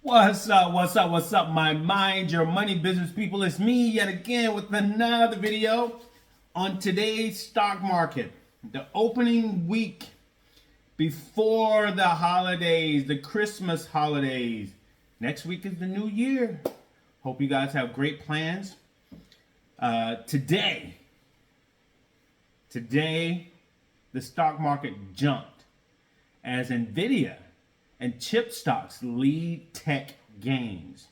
What's up? What's up? What's up, my mind your money business people? It's me yet again with another video on today's stock market. The opening week before the holidays, the Christmas holidays. Next week is the new year. Hope you guys have great plans. Today, the stock market jumped as Nvidia and chip stocks lead tech gains.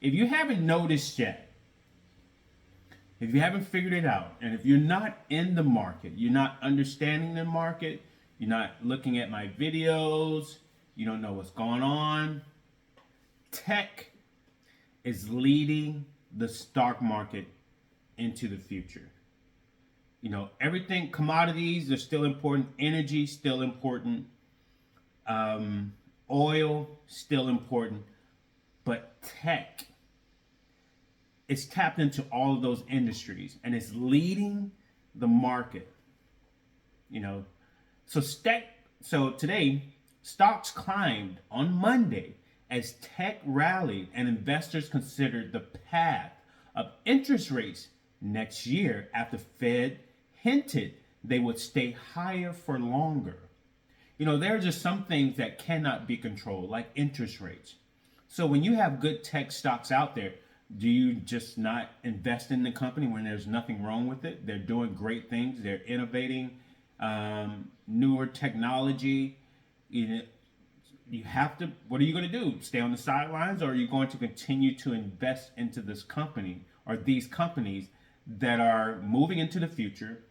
If you haven't noticed yet, if you haven't figured it out, and if you're not in the market, you're not understanding the market, you're not looking at my videos, you don't know what's going on, tech is leading the stock market into the future. You know, everything, commodities are still important, energy still important, oil still important, but tech is tapped into all of those industries and it's leading the market. You know, so today stocks climbed on Monday as tech rallied and investors considered the path of interest rates next year after Fed hinted they would stay higher for longer. You know, there are just some things that cannot be controlled, like interest rates. So when you have good tech stocks out there, do you just not invest in the company when there's nothing wrong with it? They're doing great things. They're innovating newer technology. You have to, what are you going to do? Stay on the sidelines, or are you going to continue to invest into this company or these companies that are moving into the future,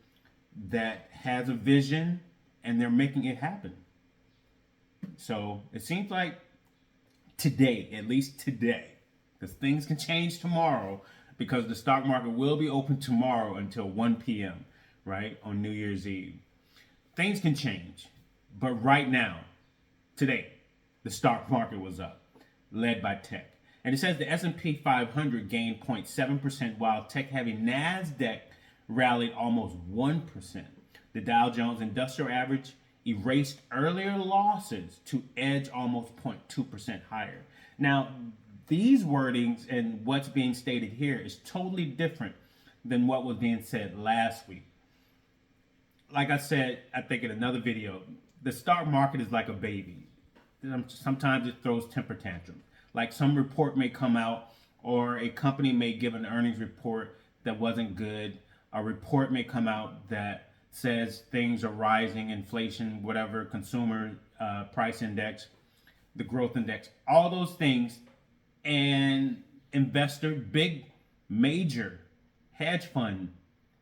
that has a vision, and they're making it happen? So it seems like today, at least today, because things can change tomorrow, because the stock market will be open tomorrow until 1 p.m., right, on New Year's Eve. Things can change. But right now, today, the stock market was up, led by tech. And it says the S&P 500 gained 0.7%, while tech-heavy NASDAQ rallied almost 1%. The Dow Jones Industrial Average erased earlier losses to edge almost 0.2% higher. Now, these wordings and what's being stated here is totally different than what was being said last week. Like I said, I think in another video, the stock market is like a baby. Sometimes it throws temper tantrums. Like some report may come out, or a company may give an earnings report that wasn't good. A report may come out that says things are rising, inflation, whatever, consumer price index, the growth index, all those things. And big, major hedge fund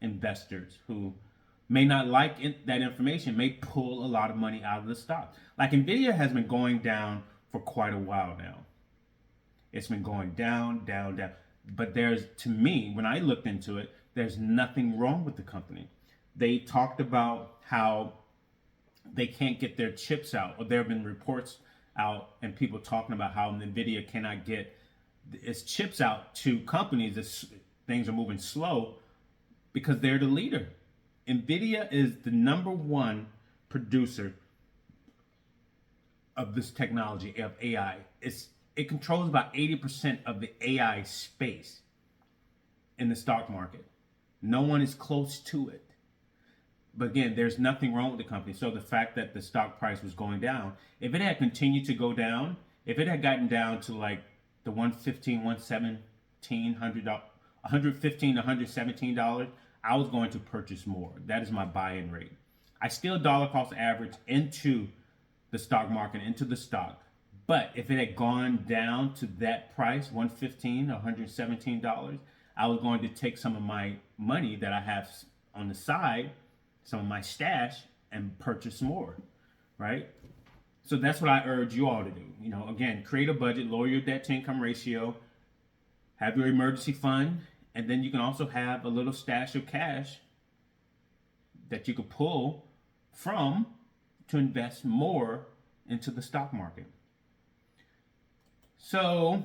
investors who may not like that information may pull a lot of money out of the stock. Like Nvidia has been going down for quite a while now. It's been going down, down, down. But to me, when I looked into it, there's nothing wrong with the company. They talked about how they can't get their chips out, or there have been reports out and people talking about how Nvidia cannot get its chips out to companies. Things are moving slow because they're the leader. Nvidia is the number one producer of this technology, of AI. It controls about 80% of the AI space in the stock market. No one is close to it. But again, there's nothing wrong with the company. So the fact that the stock price was going down, if it had continued to go down, if it had gotten down to like the 115, 117, $115, $117, I was going to purchase more. That is my buy-in rate. I still dollar cost average into the stock market, into the stock. But if it had gone down to that price, $115, $117, I was going to take some of my money that I have on the side, some of my stash, and purchase more, right? So that's what I urge you all to do. You know, again, create a budget, lower your debt to income ratio, have your emergency fund, and then you can also have a little stash of cash that you could pull from to invest more into the stock market. So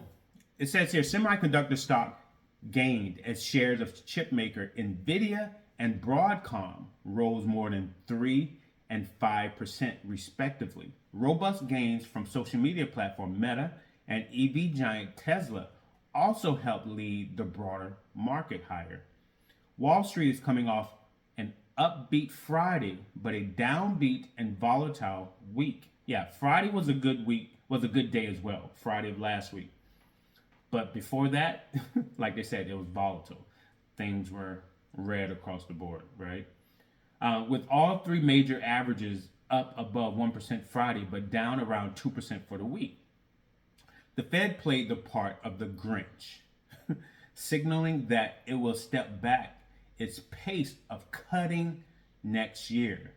it says here, semiconductor stock gained as shares of chip maker Nvidia and Broadcom rose more than 3 and 5% respectively. Robust gains from social media platform Meta And EV giant Tesla also helped lead the broader market higher. Wall Street is coming off an upbeat Friday, but a downbeat and volatile week. Yeah, Friday was a good week, was a good day as well, Friday of last week. But before that, like they said, it was volatile. Things were red across the board, right? With all three major averages up above 1% Friday, but down around 2% for the week. The Fed played the part of the Grinch, signaling that it will step back its pace of cutting next year,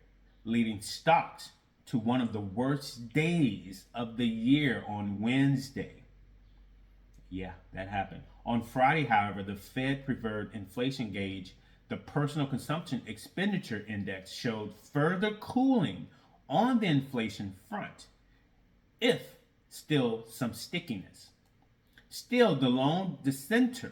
leading stocks to one of the worst days of the year on Wednesday. Yeah, that happened. On Friday, however, the Fed preferred inflation gauge, the personal consumption expenditure index, showed further cooling on the inflation front, if still some stickiness. Still, the lone dissenter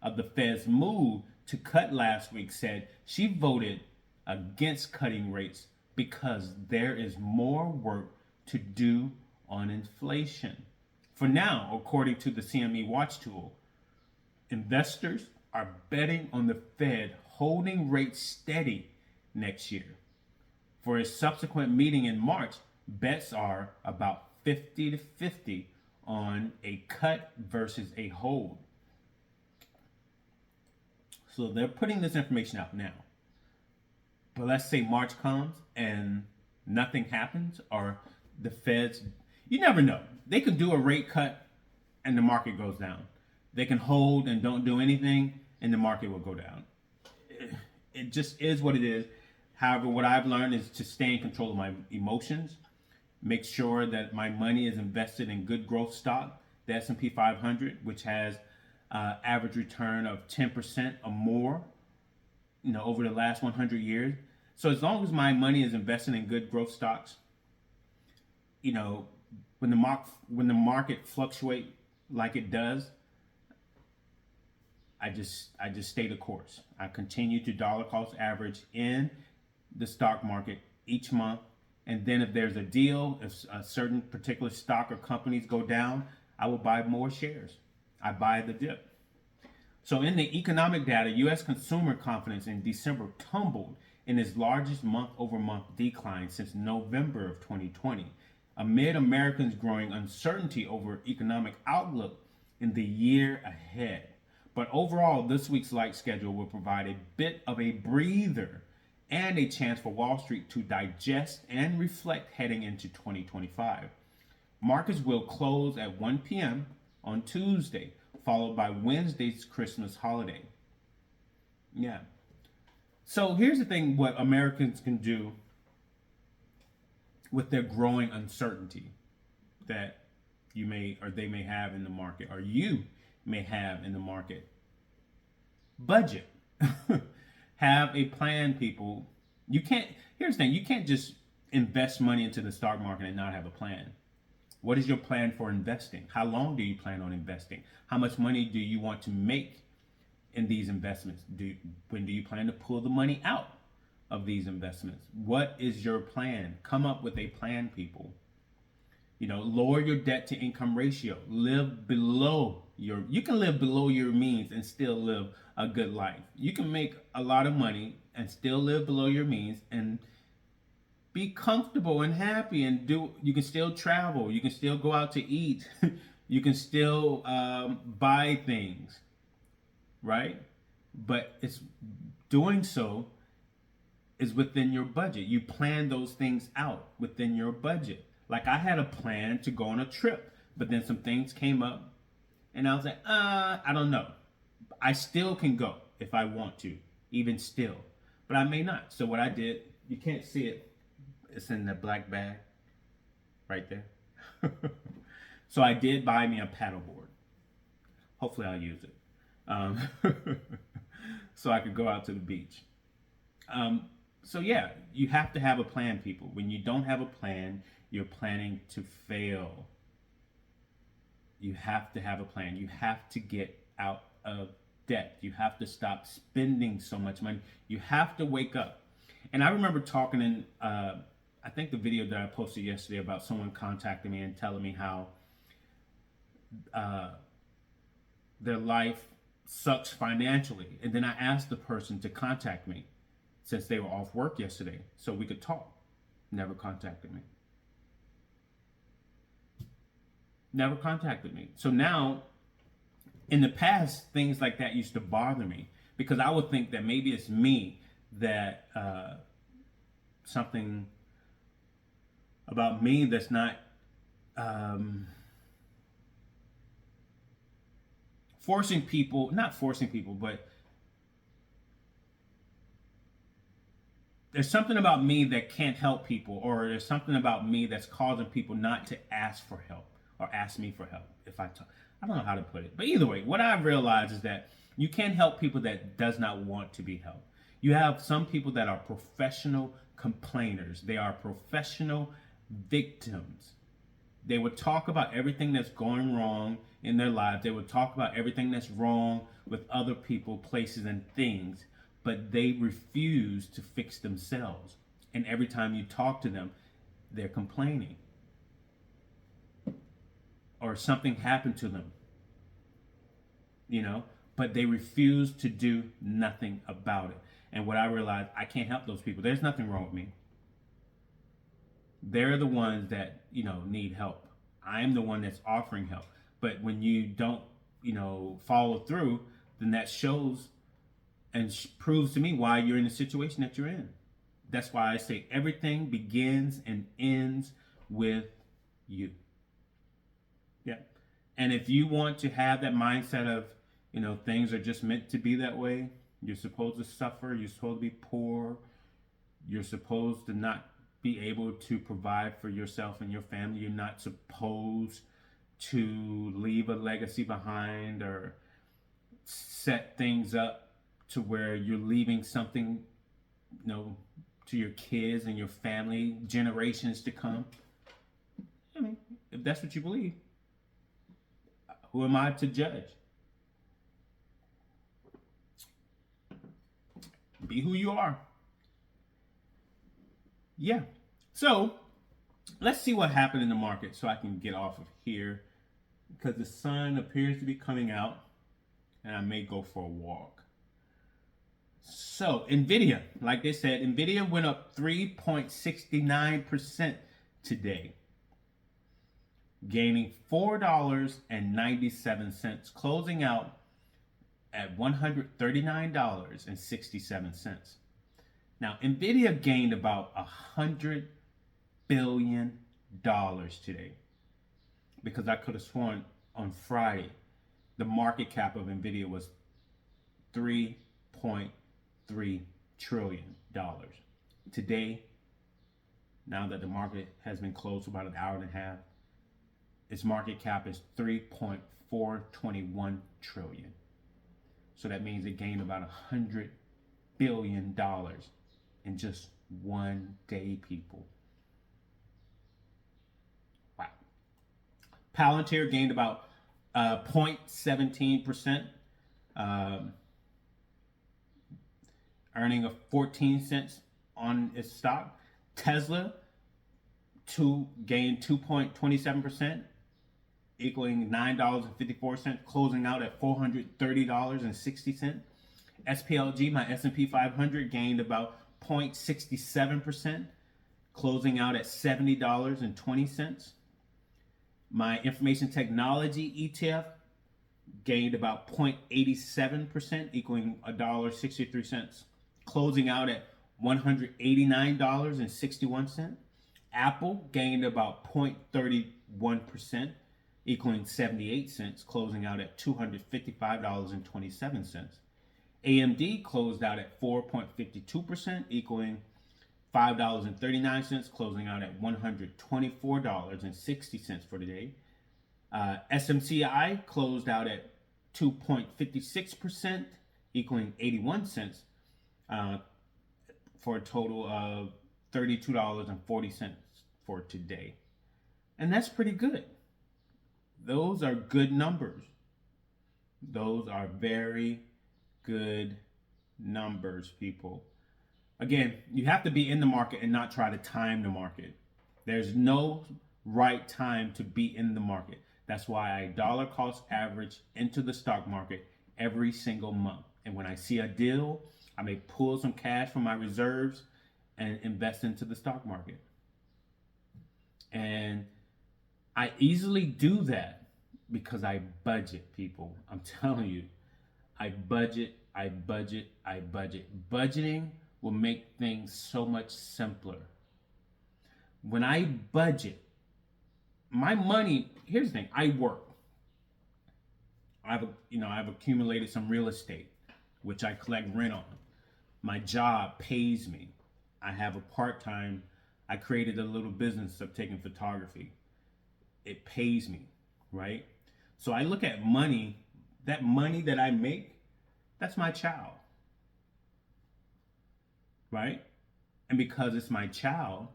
of the Fed's move to cut last week said she voted against cutting rates because there is more work to do on inflation. For now, according to the CME Watch tool, investors are betting on the Fed holding rates steady next year. For a subsequent meeting in March, bets are about 50 to 50 on a cut versus a hold. So they're putting this information out now. But let's say March comes and nothing happens, or the Fed's, you never know. They could do a rate cut and the market goes down. They can hold and don't do anything and the market will go down. It just is what it is. However, what I've learned is to stay in control of my emotions, make sure that my money is invested in good growth stock, the S&P 500, which has average return of 10% or more, over the last 100 years. So as long as my money is invested in good growth stocks, when the market fluctuates like it does, I just stay the course. I continue to dollar cost average in the stock market each month. And then if there's a deal, if a certain particular stock or companies go down, I will buy more shares. I buy the dip. So in the economic data, U.S. consumer confidence in December tumbled in its largest month-over-month decline since November of 2020, amid Americans' growing uncertainty over economic outlook in the year ahead. But overall, this week's light schedule will provide a bit of a breather and a chance for Wall Street to digest and reflect heading into 2025. Markets will close at 1 p.m. on Tuesday, followed by Wednesday's Christmas holiday. Yeah. So here's the thing, what Americans can do with their growing uncertainty that you may, or they may have in the market, or you may have in the market. Budget. Have a plan, people. Here's the thing, you can't just invest money into the stock market and not have a plan. What is your plan for investing? How long do you plan on investing? How much money do you want to make in these investments? When do you plan to pull the money out of these investments? What is your plan? Come up with a plan, people. Lower your debt to income ratio. You can live below your means and still live a good life. You can make a lot of money and still live below your means and be comfortable and happy, and you can still travel. You can still go out to eat. You can still buy things, right? But it's doing so is within your budget. You plan those things out within your budget. Like I had a plan to go on a trip, but then some things came up and I was like, I don't know. I still can go if I want to, even still, but I may not. So what I did, you can't see it. It's in the black bag right there. So I did buy me a paddleboard. Hopefully I'll use it. So I could go out to the beach. So yeah, you have to have a plan, people. When you don't have a plan, you're planning to fail. You have to have a plan. You have to get out of debt. You have to stop spending so much money. You have to wake up. And I remember talking in, I think the video that I posted yesterday about someone contacting me and telling me how their life sucks financially. And then I asked the person to contact me since they were off work yesterday so we could talk. Never contacted me. Never contacted me. So now, in the past, things like that used to bother me because I would think that maybe it's me that something about me that's not not forcing people, but there's something about me that can't help people, or there's something about me that's causing people not to ask for help or ask me for help. I don't know how to put it, but either way, what I've realized is that you can't help people that does not want to be helped. You have some people that are professional complainers. They are professional victims. They would talk about everything that's going wrong in their lives. They would talk about everything that's wrong with other people, places, and things, but they refuse to fix themselves. And every time you talk to them, they're complaining. Or something happened to them, but they refuse to do nothing about it. And what I realized, I can't help those people. There's nothing wrong with me. They're the ones that, need help. I'm the one that's offering help. But when you don't, follow through, then that shows and proves to me why you're in the situation that you're in. That's why I say everything begins and ends with you. Yeah. And if you want to have that mindset of, things are just meant to be that way, you're supposed to suffer, you're supposed to be poor, you're supposed to not be able to provide for yourself and your family, you're not supposed to leave a legacy behind or set things up to where you're leaving something, to your kids and your family, generations to come. I mean, if that's what you believe, who am I to judge? Be who you are. Yeah. So let's see what happened in the market so I can get off of here because the sun appears to be coming out and I may go for a walk. So Nvidia, like they said, Nvidia went up 3.69% today, gaining $4.97, closing out at $139.67. Now, Nvidia gained about $100 billion today because I could have sworn on Friday the market cap of Nvidia was $3.3 trillion. Today, now that the market has been closed for about an hour and a half, its market cap is $3.421 trillion. So that means it gained about $100 billion in just one day, people. Wow. Palantir gained about 0.17%, earning of 14 cents on its stock. Tesla gained 2.27%, equaling $9.54, closing out at $430.60. SPLG, my S&P 500, gained about 0.67%, closing out at $70.20. My information technology ETF gained about 0.87%, equaling $1.63, closing out at $189.61. Apple gained about 0.31%, equaling 78 cents, closing out at $255.27. AMD closed out at 4.52%, equaling $5.39, closing out at $124.60 for the day. SMCI closed out at 2.56%, equaling 81 cents, for a total of $32.40 for today. And that's pretty good. Those are good numbers. Those are very good numbers, people. Again, you have to be in the market and not try to time the market. There's no right time to be in the market. That's why I dollar cost average into the stock market every single month. And when I see a deal, I may pull some cash from my reserves and invest into the stock market. And I easily do that because I budget, people. I'm telling you, I budget. Budgeting will make things so much simpler. When I budget, my money, here's the thing, I work. I've accumulated some real estate, which I collect rent on. My job pays me. I have a part-time, I created a little business of taking photography. It pays me, right? So I look at money, that money that I make, that's my child, right? And because it's my child,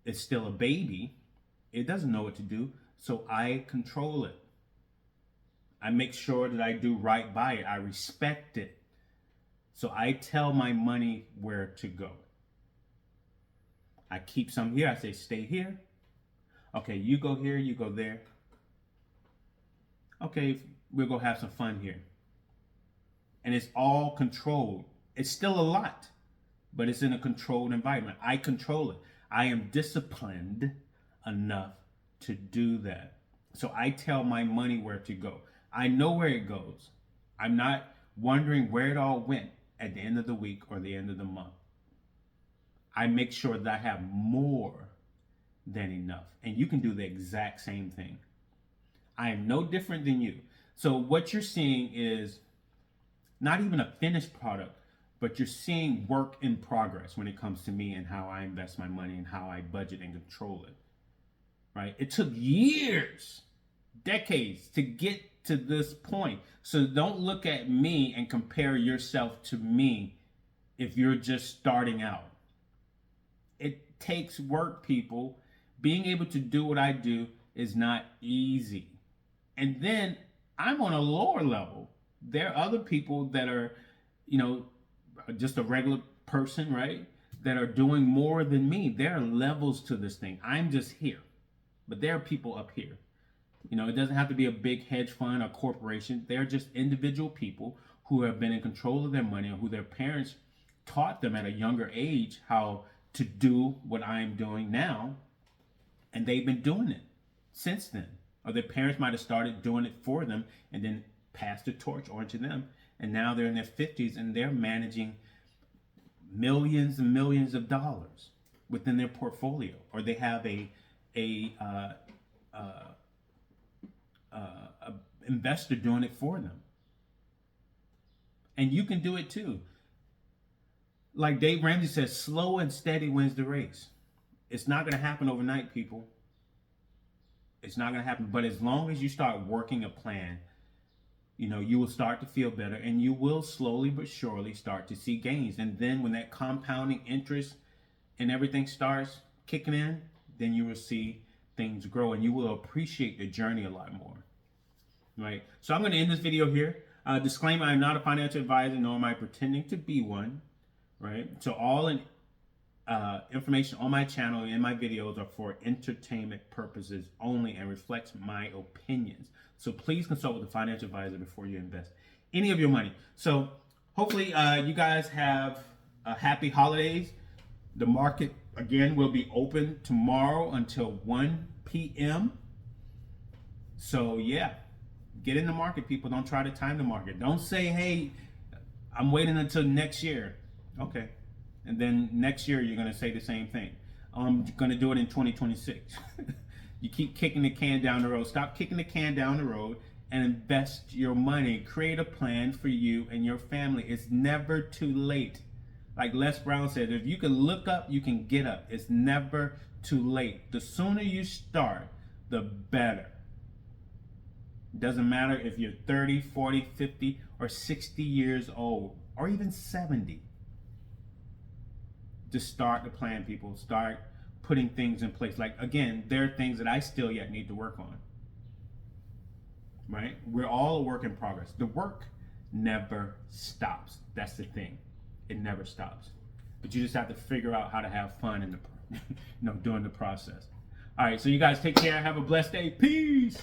it's still a baby, it doesn't know what to do, so I control it. I make sure that I do right by it. I respect it. So I tell my money where to go. I keep some here. I say, stay here. Okay, you go here, you go there. Okay, we'll go have some fun here. And it's all controlled. It's still a lot, but it's in a controlled environment. I control it. I am disciplined enough to do that. So I tell my money where to go. I know where it goes. I'm not wondering where it all went at the end of the week or the end of the month. I make sure that I have more than enough. And you can do the exact same thing. I am no different than you. So what you're seeing is not even a finished product, but you're seeing work in progress when it comes to me and how I invest my money and how I budget and control it. Right? It took years, decades to get to this point. So don't look at me and compare yourself to me if you're just starting out. It takes work, people. Being able to do what I do is not easy. And then I'm on a lower level. There are other people that are, just a regular person, right? That are doing more than me. There are levels to this thing. I'm just here. But there are people up here. It doesn't have to be a big hedge fund or corporation. They're just individual people who have been in control of their money, or who their parents taught them at a younger age how to do what I'm doing now. And they've been doing it since then. Or their parents might have started doing it for them and then passed the torch on to them. And now they're in their 50s and they're managing millions and millions of dollars within their portfolio. Or they have a investor doing it for them. And you can do it too. Like Dave Ramsey says, slow and steady wins the race. It's not going to happen overnight, people. It's not going to happen. But as long as you start working a plan, you will start to feel better, and you will slowly but surely start to see gains. And then when that compounding interest and everything starts kicking in, then you will see things grow, and you will appreciate the journey a lot more. Right? So I'm going to end this video here. Disclaimer, I'm not a financial advisor, nor am I pretending to be one. Right? So all information on my channel and my videos are for entertainment purposes only and reflects my opinions. So please consult with a financial advisor before you invest any of your money. So hopefully you guys have happy holidays. The market, again, will be open tomorrow until 1 p.m. So yeah, get in the market, people. Don't try to time the market. Don't say, hey, I'm waiting until next year. Okay. And then next year, you're going to say the same thing. I'm going to do it in 2026. You keep kicking the can down the road. Stop kicking the can down the road and invest your money. Create a plan for you and your family. It's never too late. Like Les Brown said, if you can look up, you can get up. It's never too late. The sooner you start, the better. It doesn't matter if you're 30, 40, 50, or 60 years old, or even 70. Just start the plan, people. Start putting things in place. Like, again, there are things that I still yet need to work on. Right? We're all a work in progress. The work never stops. That's the thing. It never stops. But you just have to figure out how to have fun in the, during the process. All right, so you guys take care. Have a blessed day. Peace.